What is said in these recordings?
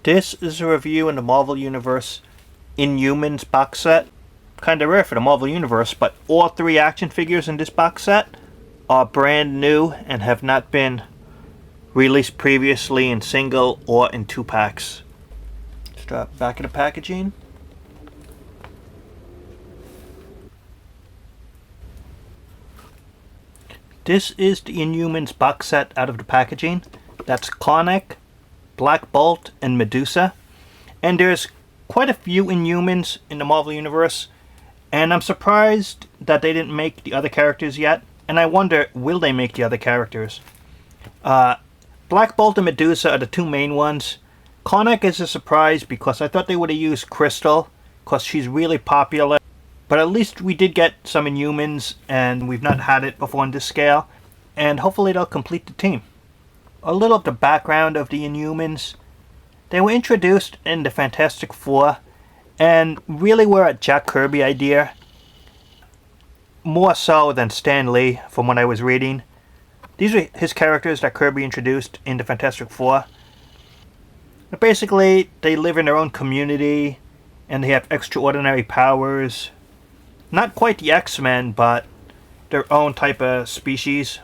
This is a review in the Marvel Universe Inhumans box set. Kinda rare for the Marvel Universe, but all three action figures in this box set are brand new and have not been released previously in single or in 2-packs. Start back of the packaging. This is the Inhumans box set out of the packaging. That's Connick, Black Bolt, and Medusa. And there's quite a few Inhumans in the Marvel Universe, and I'm surprised that they didn't make the other characters yet, and I wonder, will they make the other characters? Black Bolt and Medusa are the two main ones. Karnak is a surprise because I thought they would have used Crystal, because she's really popular. But at least we did get some Inhumans, and we've not had it before on this scale, and hopefully they'll complete the team. A little of the background of the Inhumans. They were introduced in the Fantastic Four, and really were a Jack Kirby idea. More so than Stan Lee, from what I was reading. These are his characters that Kirby introduced in the Fantastic Four. But basically, they live in their own community, and they have extraordinary powers. Not quite the X-Men, but their own type of species.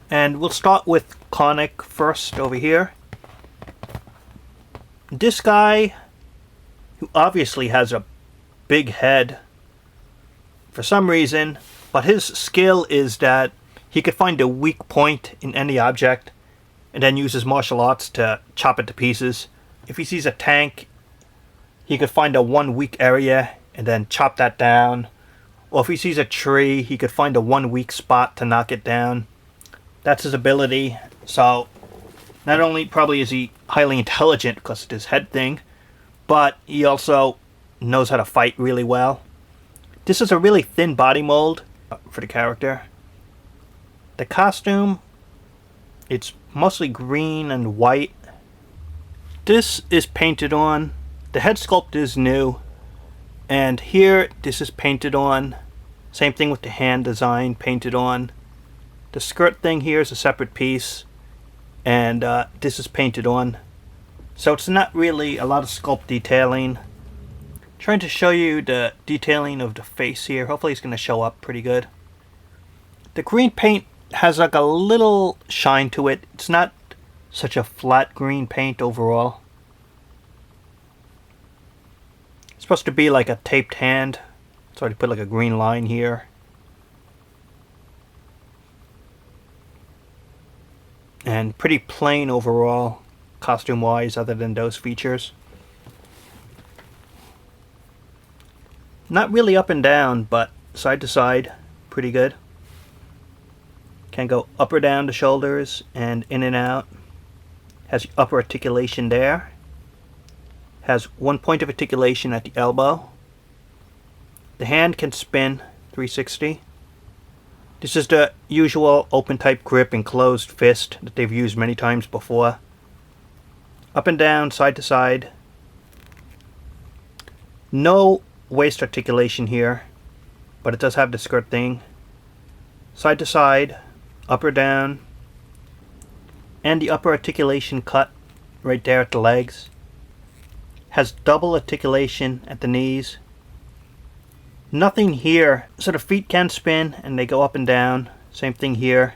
And we'll start with Connick first over here. This guy, who obviously has a big head for some reason, but his skill is that he could find a weak point in any object and then use his martial arts to chop it to pieces. If he sees a tank, he could find a one weak area and then chop that down. Or if he sees a tree, he could find a one weak spot to knock it down. That's his ability. So not only probably is he highly intelligent because of his head thing, but he also knows how to fight really well. This is a really thin body mold for the character. The costume, it's mostly green and white. This is painted on. The head sculpt is new. And here, this is painted on. Same thing with the hand design, painted on. The skirt thing here is a separate piece. And this is painted on. So it's not really a lot of sculpt detailing. Trying to show you the detailing of the face here. Hopefully it's going to show up pretty good. The green paint has like a little shine to it. It's not such a flat green paint overall. It's supposed to be like a taped hand. So I put like a green line here. And pretty plain overall, costume wise, other than those features. Not really up and down, but side to side, pretty good. Can go up or down the shoulders and in and out. Has upper articulation there. Has one point of articulation at the elbow. The hand can spin 360. This is the usual open type grip and closed fist that they've used many times before. Up and down, side to side. No waist articulation here, but it does have the skirt thing. Side to side, up or down, and the upper articulation cut right there at the legs. Has double articulation at the knees. Nothing here, so the feet can spin and they go up and down. Same thing here.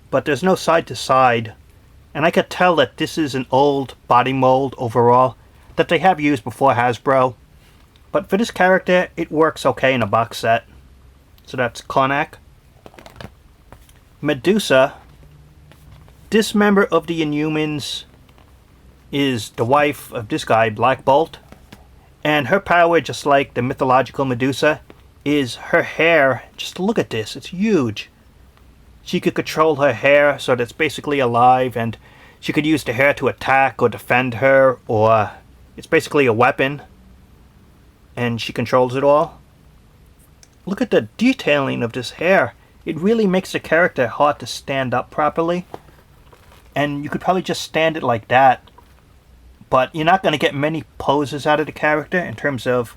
But there's no side to side. And I could tell that this is an old body mold overall that they have used before Hasbro. But for this character, it works okay in a box set. So that's Karnak. Medusa. This member of the Inhumans is the wife of this guy, Black Bolt. And her power, just like the mythological Medusa, is her hair. Just look at this, it's huge. She could control her hair so that it's basically alive, and she could use the hair to attack or defend her, or it's basically a weapon. And she controls it all. Look at the detailing of this hair. It really makes the character hard to stand up properly. And you could probably just stand it like that. But you're not going to get many poses out of the character in terms of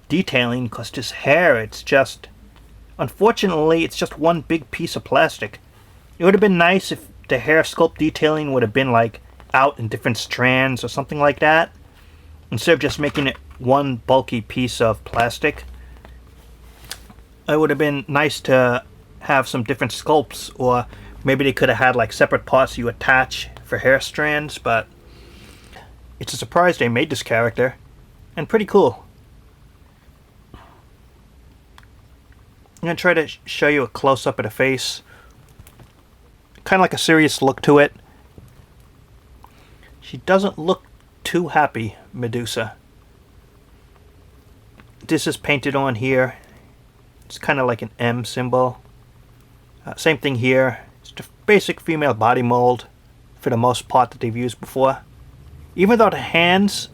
detailing, because this hair, it's just... Unfortunately, it's just one big piece of plastic. It would have been nice if the hair sculpt detailing would have been like out in different strands or something like that, instead of just making it one bulky piece of plastic. It would have been nice to have some different sculpts, or maybe they could have had like separate parts you attach for hair strands, but it's a surprise they made this character, and pretty cool. I'm going to try to show you a close-up of the face. Kind of like a serious look to it. She doesn't look too happy, Medusa. This is painted on here. It's kind of like an M symbol. Same thing here. It's the basic female body mold for the most part that they've used before. Even though the hands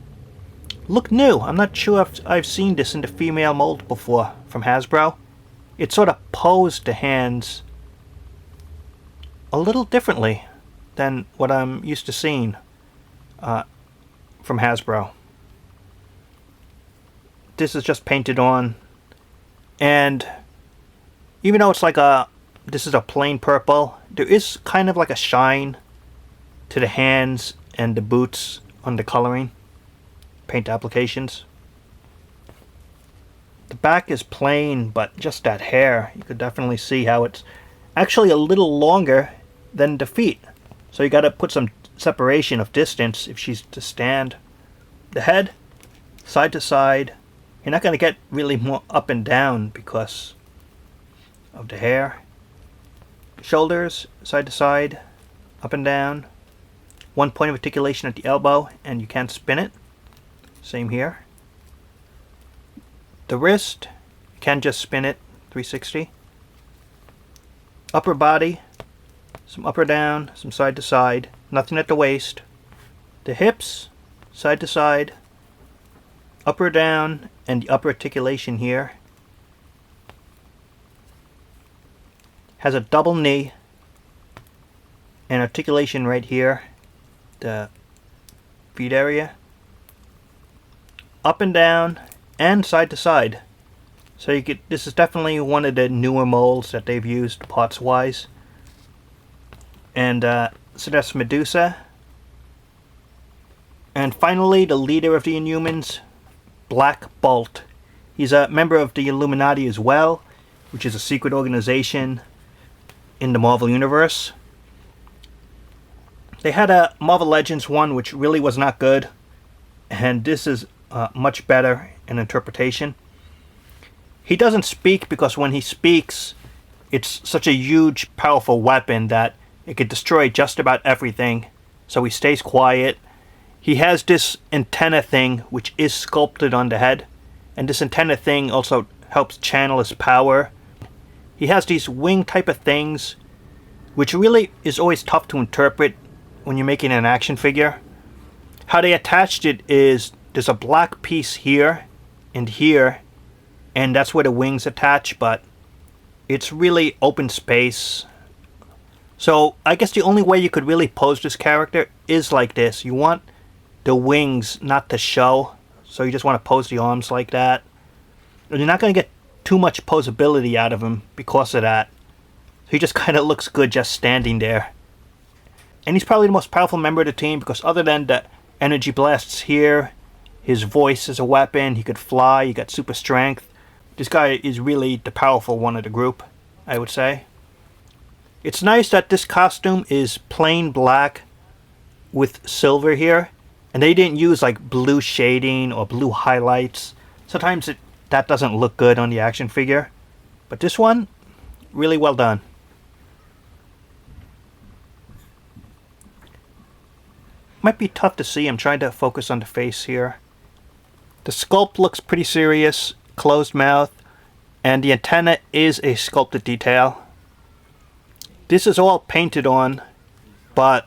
look new. I'm not sure if I've seen this in the female mold before from Hasbro. It sort of posed the hands a little differently than what I'm used to seeing from Hasbro. This is just painted on, and even though it's like this is a plain purple, there is kind of like a shine to the hands and the boots on the coloring paint applications. The back is plain, but just that hair, you could definitely see how it's actually a little longer than the feet. So you got to put some separation of distance if she's to stand. The head, side to side. You're not going to get really more up and down because of the hair. Shoulders, side to side, up and down. One point of articulation at the elbow, and you can't spin it. Same here. The wrist, you can just spin it 360. Upper body, some up or down, some side to side. Nothing at the waist. The hips, side to side, up or down, and the upper articulation here. Has a double knee and articulation right here, the feet area. Up and down and side to side. So you get, this is definitely one of the newer molds that they've used parts wise. And so that's Medusa. And finally, the leader of the Inhumans, Black Bolt. He's a member of the Illuminati as well, which is a secret organization in the Marvel Universe. They had a Marvel Legends one which really was not good, and this is much better in interpretation. He doesn't speak because when he speaks, it's such a huge, powerful weapon that it could destroy just about everything, so he stays quiet. He has this antenna thing which is sculpted on the head, and this antenna thing also helps channel his power. He has these wing type of things, which really is always tough to interpret when you're making an action figure. How they attached it is there's a black piece here and here, and that's where the wings attach, but it's really open space. So I guess the only way you could really pose this character is like this. You want the wings not to show, so you just want to pose the arms like that. And you're not going to get too much posability out of him because of that. So he just kind of looks good just standing there. And he's probably the most powerful member of the team because other than the energy blasts here, his voice is a weapon, he could fly, he got super strength. This guy is really the powerful one of the group, I would say. It's nice that this costume is plain black with silver here, and they didn't use like blue shading or blue highlights. Sometimes that doesn't look good on the action figure, but this one, really well done. Might be tough to see. I'm trying to focus on the face here. The sculpt looks pretty serious, closed mouth, and the antenna is a sculpted detail. This is all painted on, but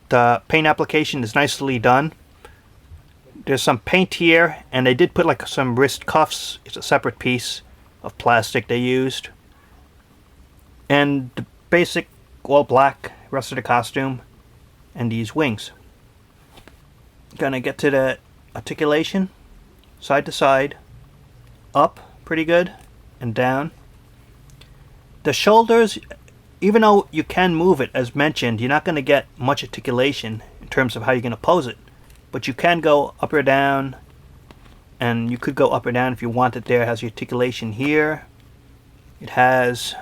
the paint application is nicely done. There's some paint here, and they did put like some wrist cuffs. It's a separate piece of plastic they used. And the basic all black rest of the costume, and these wings. Gonna get to the articulation. Side to side. Up, pretty good. And down. The shoulders, even though you can move it, as mentioned, you're not going to get much articulation in terms of how you're going to pose it. But you can go up or down, and you could go up or down if you want it there. It has the articulation here. It has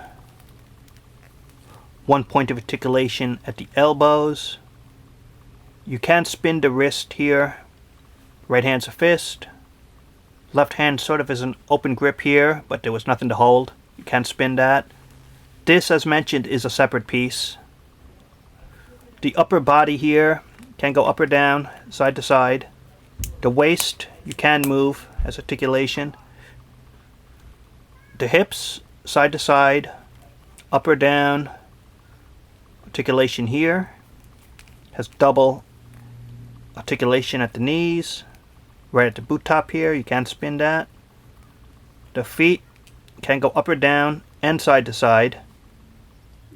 one point of articulation at the elbows. You can spin the wrist here. Right hand's a fist. Left hand sort of is an open grip here, but there was nothing to hold. You can spin that. This, as mentioned, is a separate piece. The upper body here can go up or down, side to side. The waist you can move as articulation. The hips, side to side, up or down, articulation here. Has double articulation at the knees. Right at the boot top here, you can spin that. The feet can go up or down and side to side.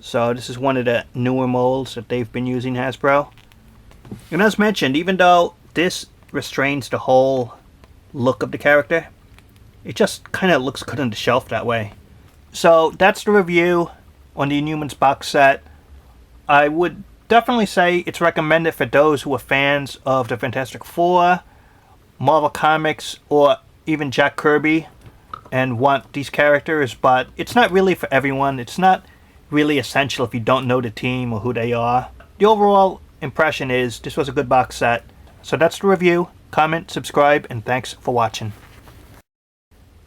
So this is one of the newer molds that they've been using, Hasbro. And as mentioned, even though this restrains the whole look of the character, it just kind of looks good on the shelf that way. So that's the review on the Inhumans box set. I would definitely say it's recommended for those who are fans of the Fantastic Four, Marvel Comics, or even Jack Kirby and want these characters, but it's not really for everyone. It's not really essential if you don't know the team or who they are. The overall impression is this was a good box set. So that's the review. Comment, subscribe, and thanks for watching.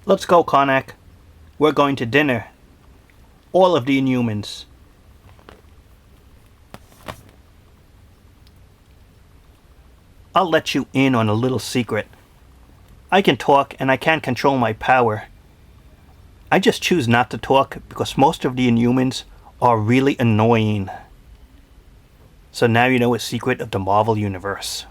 Let's go, Connick. We're going to dinner. All of the Inhumans. I'll let you in on a little secret. I can talk and I can control my power. I just choose not to talk because most of the Inhumans are really annoying. So now you know a secret of the Marvel Universe.